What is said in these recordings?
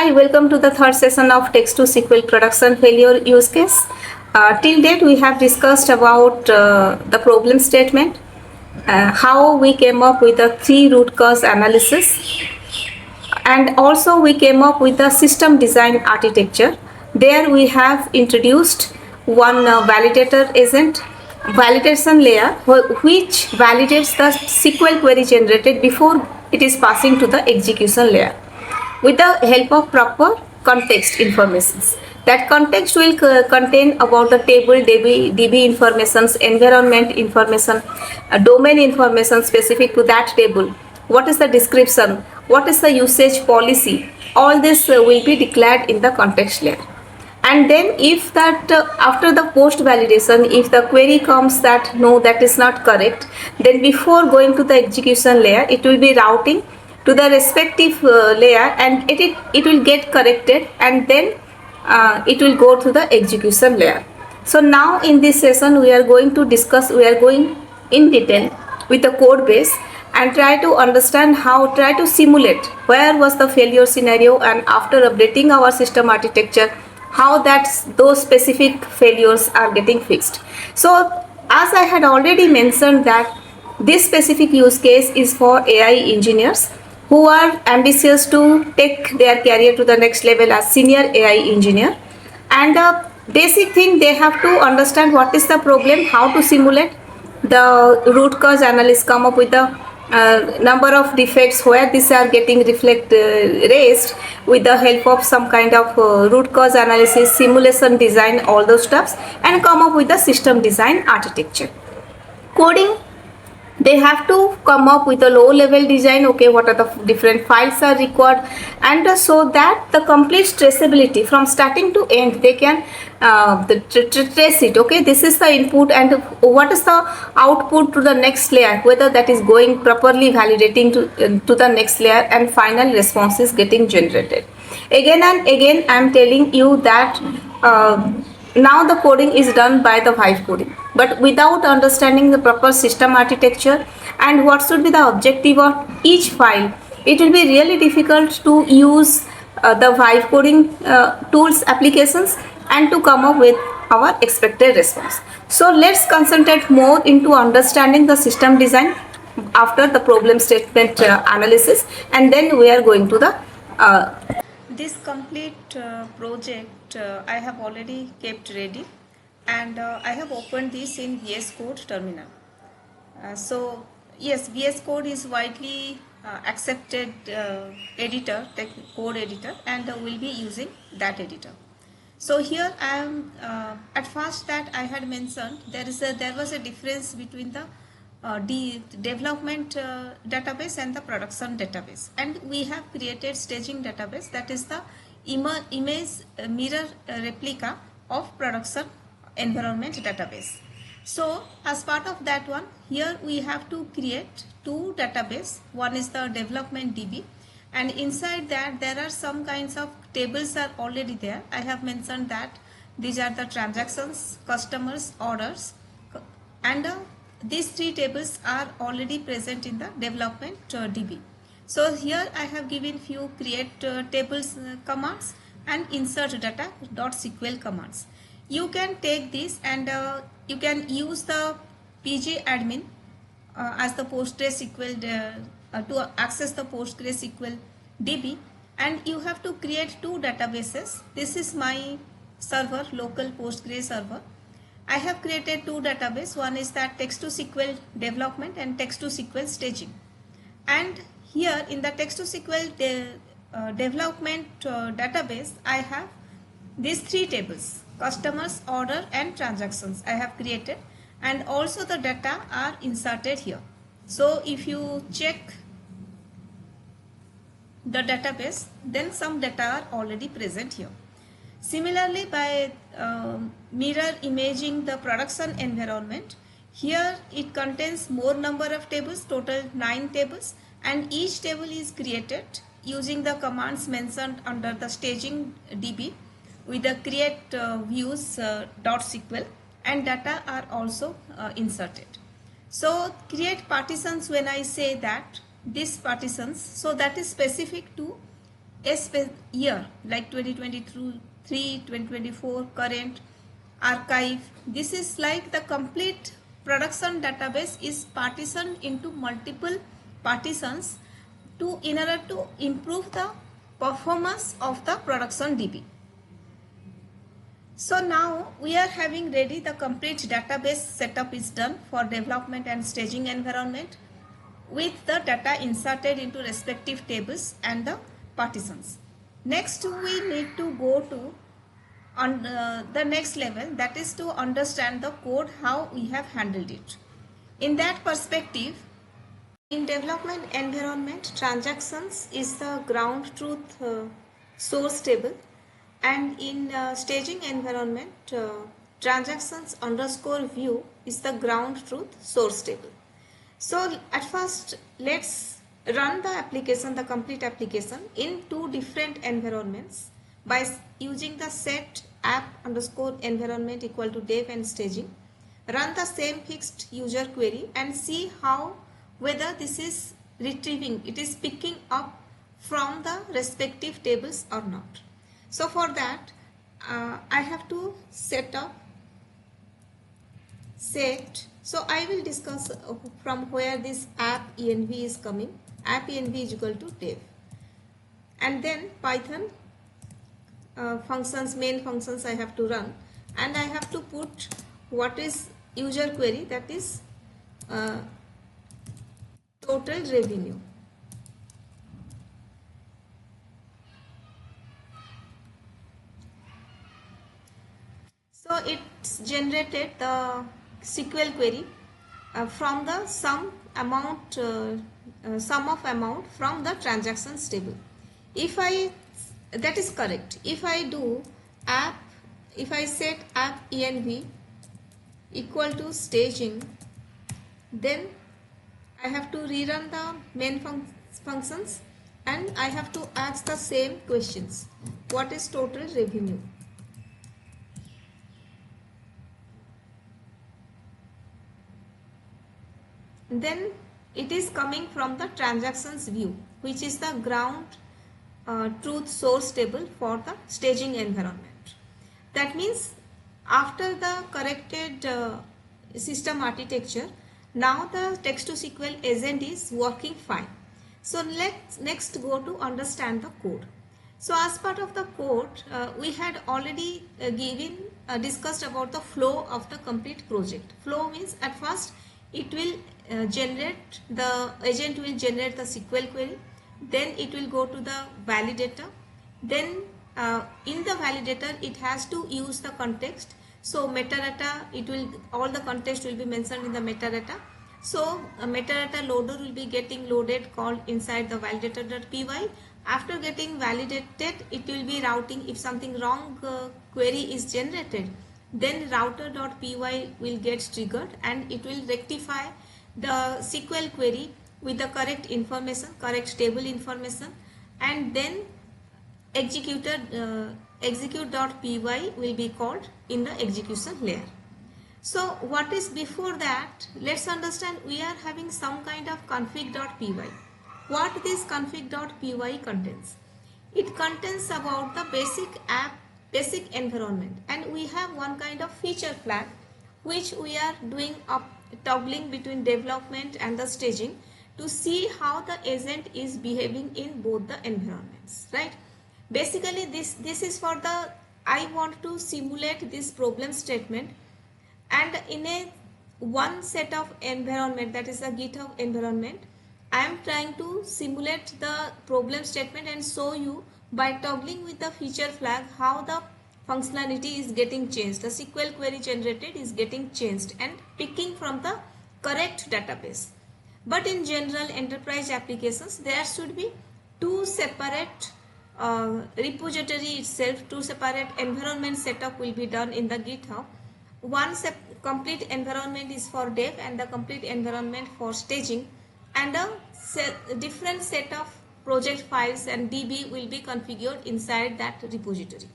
Hi, welcome to the third session of text to SQL production failure use case. Till date, we have discussed about the problem statement, how we came up with the 3 root cause analysis, and also we came up with the system design architecture. There we have introduced one validator agent validation layer which validates the SQL query generated before it is passing to the execution layer with the help of proper context informations. That context will contain about the table, DB informations, environment information, domain information specific to that table. What is the description? What is the usage policy? All this will be declared in the context layer. And then if that after the post validation, if the query comes that no, that is not correct, then before going to the execution layer, it will be routing to the respective layer, and it will get corrected, and then it will go to the execution layer. So now in this session we are going in detail with the code base and try to understand try to simulate where was the failure scenario, and after updating our system architecture, how those specific failures are getting fixed. So as I had already mentioned that this specific use case is for AI engineers who are ambitious to take their career to the next level as senior AI engineer. And the basic thing, they have to understand what is the problem, how to simulate the root cause analysis, come up with the number of defects where these are getting raised with the help of some kind of root cause analysis, simulation design, all those stuffs, and come up with the system design architecture. Coding, they have to come up with a low level design. Okay, what are the different files are required, and so that the complete traceability from starting to end, they can trace it. Okay, this is the input and what is the output to the next layer, whether that is going properly validating to the next layer, and final response is getting generated. Again and again I am telling you that now the coding is done by the vibe coding, but without understanding the proper system architecture and what should be the objective of each file, it will be really difficult to use the vibe coding tools applications and to come up with our expected response. So let's concentrate more into understanding the system design after the problem statement analysis, and then we are going to the this complete project I have already kept ready, and I have opened this in VS Code terminal. So yes, VS Code is widely accepted editor, code editor, and we'll be using that editor. So here I am at first that I had mentioned there was a difference between the development database and the production database, and we have created staging database, that is the image mirror replica of production environment database. So as part of that one, here we have to create 2 database. One is the development DB, and inside that there are some kinds of tables are already there. I have mentioned that these are the transactions, customers, orders, and these 3 tables are already present in the development DB. So here I have given few create tables commands and insert data .sql commands. You can take this and you can use the pgadmin as the PostgreSQL to access the PostgreSQL DB, and you have to create 2 databases. This is my server, local Postgres server. I have created 2 databases. One is that text to SQL development and text to SQL staging. And here in the text to SQL development database, I have these 3 tables: customers, order, and transactions I have created, and also the data are inserted here. So if you check the database, then some data are already present here. Similarly, by mirror imaging the production environment, here it contains more number of tables, total 9 tables, and each table is created using the commands mentioned under the staging DB with the create views .sql, and data are also inserted. So create partitions, when I say that these partitions, so that is specific to year like 2023, 2024, current, archive. This is like the complete production database is partitioned into multiple partitions in order to improve the performance of the production DB. So now we are having ready the complete database setup is done for development and staging environment with the data inserted into respective tables and the partitions. Next we need to go to on the next level, that is to understand the code, how we have handled it. In that perspective, in development environment, transactions is the ground truth source table, and in staging environment, transactions underscore view is the ground truth source table. So at first let's run the application, the complete application in two different environments by using the set app underscore environment equal to dev and staging. Run the same fixed user query and see how whether this is retrieving, it is picking up from the respective tables or not. So for that I have to set. So I will discuss from where this app env is coming. App env is equal to dev, and then Python functions, main functions I have to run, and I have to put what is user query, that is total revenue. So it's generated the SQL query from the sum of amount from the transactions table. If that is correct. If I do app, if I set app env equal to staging, then I have to rerun the main functions and I have to ask the same questions. What is total revenue? Then it is coming from the transactions view, which is the ground truth source table for the staging environment. That means after the corrected system architecture, now the text to SQL agent is working fine. So let's next go to understand the code. So as part of the code, we had already discussed about the flow of the complete project. Flow means at first it will generate, the agent will generate the SQL query, then it will go to the validator, then in the validator it has to use the context. So metadata, it will, all the context will be mentioned in the metadata. So a metadata loader will be getting loaded, called inside the validator.py. After getting validated, it will be routing. If something wrong query is generated, then router.py will get triggered and it will rectify the SQL query with the correct information, correct table information, and then execute.py will be called in the execution layer. So what is before that? Let's understand, we are having some kind of config.py. What this config.py contains? It contains about the basic app, basic environment, and we have one kind of feature flag which we are doing up toggling between development and the staging to see how the agent is behaving in both the environments, right? Basically this is for the, I want to simulate this problem statement, and in a one set of environment, that is a GitHub environment, I am trying to simulate the problem statement and show you by toggling with the feature flag how the functionality is getting changed. The SQL query generated is getting changed and picking from the correct database. But in general enterprise applications, there should be two separate repository itself, two separate environment setup will be done in the GitHub. One complete environment is for dev and the complete environment for staging, and a different set of project files and DB will be configured inside that repository.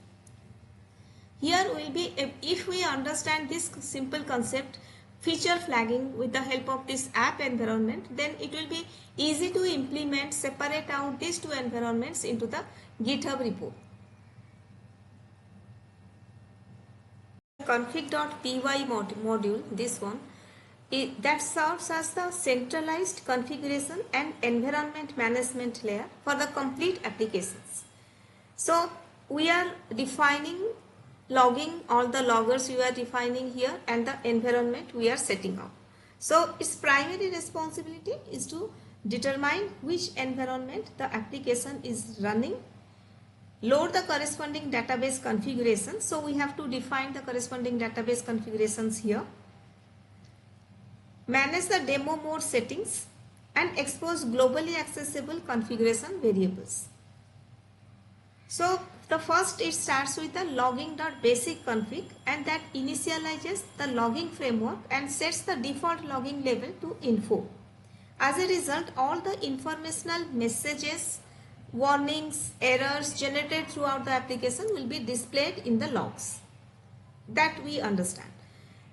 Here will be, if we understand this simple concept, feature flagging with the help of this app environment, then it will be easy to implement, separate out these two environments into the GitHub repo. Config.py module, this one, that serves as the centralized configuration and environment management layer for the complete applications. So we are defining, logging all the loggers we are defining here and the environment we are setting up. So its primary responsibility is to determine which environment the application is running, load the corresponding database configuration. So we have to define the corresponding database configurations here, manage the demo mode settings, and expose globally accessible configuration variables. So the first, it starts with the logging.basic config, and that initializes the logging framework and sets the default logging level to info. As a result, all the informational messages, warnings, errors generated throughout the application will be displayed in the logs. That we understand.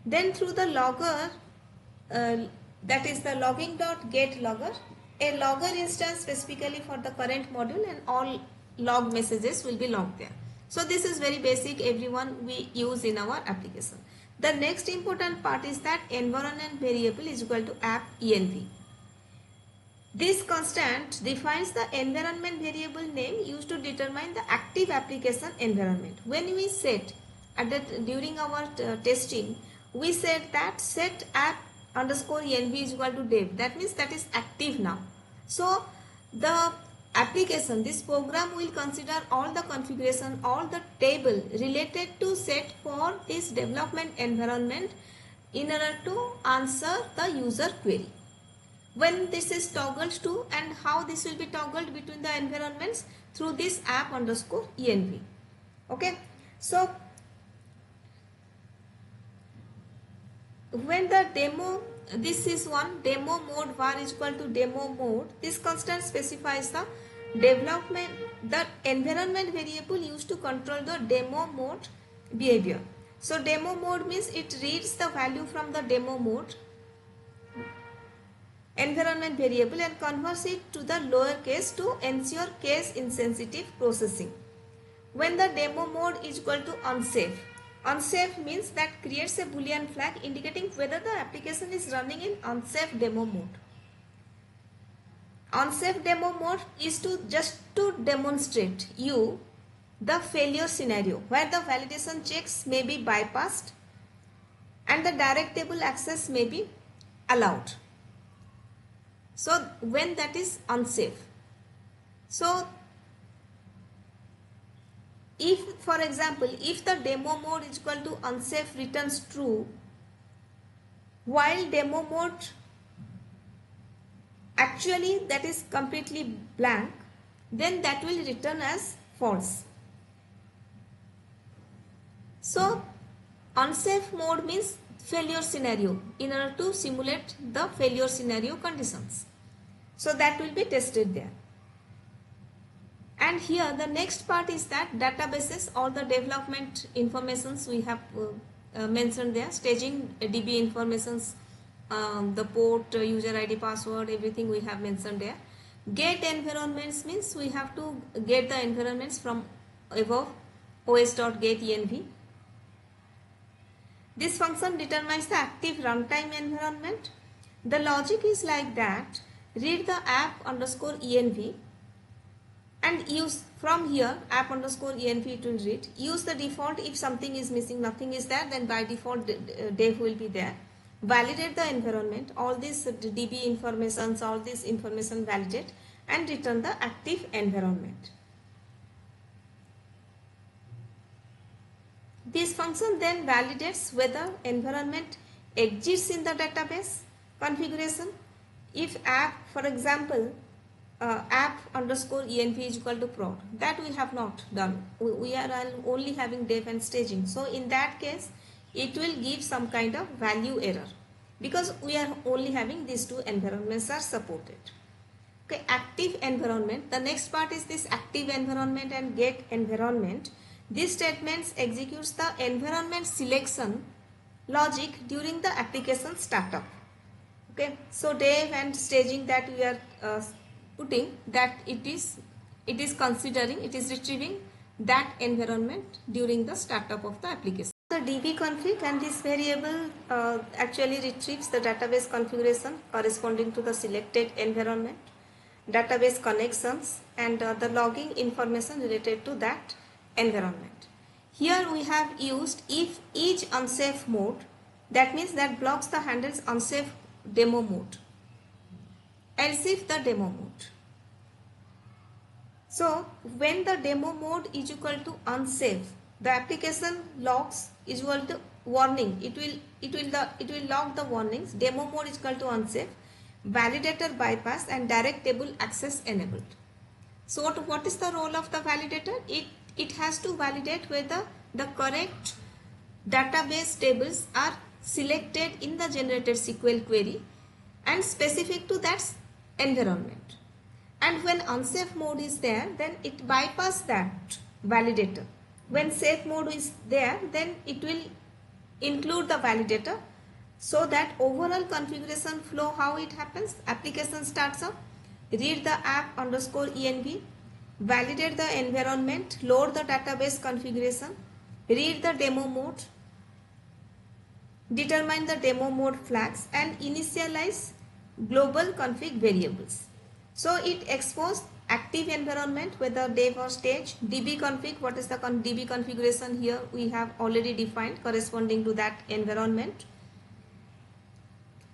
Then through the logger, that is the logging.getLogger, a logger instance specifically for the current module, and all log messages will be logged there. So this is very basic, everyone we use in our application. The next important part is that environment variable is equal to app env. This constant defines the environment variable name used to determine the active application environment. When we set during our testing, we said that set app underscore env is equal to dev. That means that is active now. So the application, this program will consider all the configuration, all the table related to set for this development environment in order to answer the user query. When this is toggled to, and how this will be toggled between the environments, through this app underscore env. Okay, so when the demo, this is one demo mode var is equal to demo mode, this constant specifies the development, the environment variable used to control the demo mode behavior. So demo mode means it reads the value from the demo mode environment variable and converts it to the lower case to ensure case insensitive processing. When the demo mode is equal to unsafe, unsafe means that creates a boolean flag indicating whether the application is running in unsafe demo mode. Unsafe demo mode is to just to demonstrate you the failure scenario where the validation checks may be bypassed and the direct table access may be allowed. So when that is unsafe. So if, for example, if the demo mode is equal to unsafe returns true, while demo mode actually that is completely blank, then that will return as false. So unsafe mode means failure scenario in order to simulate the failure scenario conditions. So that will be tested there. And here the next part is that databases, all the development informations we have mentioned there, staging DB informations, the port, user ID, password, everything we have mentioned there. Get environments means we have to get the environments from above os.getEnv. This function determines the active runtime environment. The logic is like that: read the app underscore env and use from here app underscore env, it will read. Use the default. If something is missing, nothing is there, then by default dev will be there. Validate the environment, all these DB informations, all this information validate and return the active environment. This function then validates whether environment exists in the database configuration. If app, for example, app underscore env is equal to prod, that we have not done. We are only having dev and staging. So in that case, it will give some kind of value error because we are only having these two environments are supported. Okay, active environment. The next part is this active environment and get environment. This statements executes the environment selection logic during the application startup. Okay, so dev and staging that we are putting, that it is considering, it is retrieving that environment during the startup of the application. The db config, and this variable actually retrieves the database configuration corresponding to the selected environment, database connections, and the logging information related to that environment. Here we have used if each unsafe mode, that means that blocks the handles unsafe demo mode, else if the demo mode. So when the demo mode is equal to unsafe, the application logs is equal to warning. It will log the warnings. Demo mode is equal to unsafe, validator bypass, and direct table access enabled. So what is the role of the validator? It has to validate whether the correct database tables are selected in the generated SQL query and specific to that environment. And when unsafe mode is there, then it bypasses that validator. When safe mode is there, then it will include the validator, so that overall configuration flow, how it happens: application starts up, read the app underscore env, validate the environment, load the database configuration, read the demo mode, determine the demo mode flags, and initialize global config variables. So it exposes active environment, whether dev or stage, db config, what is the db configuration, here we have already defined corresponding to that environment.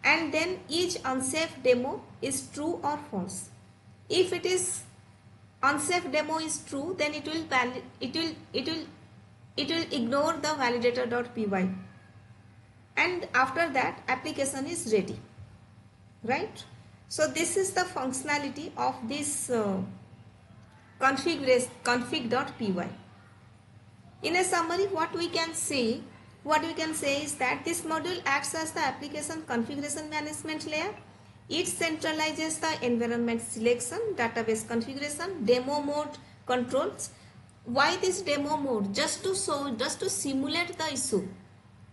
And then each unsafe demo is true or false. If it is unsafe demo is true, then it will ignore the validator.py, and after that application is ready, right? So this is the functionality of this config.py. In a summary, what we can say is that this module acts as the application configuration management layer. It centralizes the environment selection, database configuration, demo mode controls. Why this demo mode? Just to simulate the issue.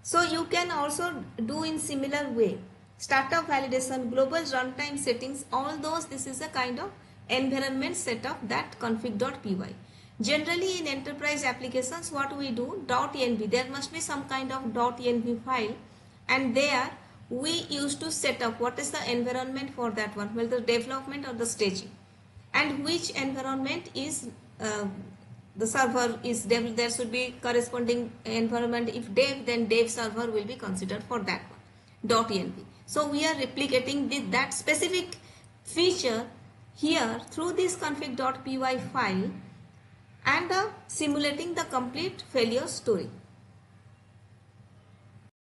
So you can also do in similar way. Startup validation, global runtime settings, all those, this is a kind of environment setup, that config.py. Generally in enterprise applications, what we do, .env, there must be some kind of .env file, and there we used to set up what is the environment for that one, whether development or the staging, and which environment is the server is dev. There should be corresponding environment. If dev, then dev server will be considered for that one, .env. So we are replicating that specific feature here through this config.py file and simulating the complete failure story.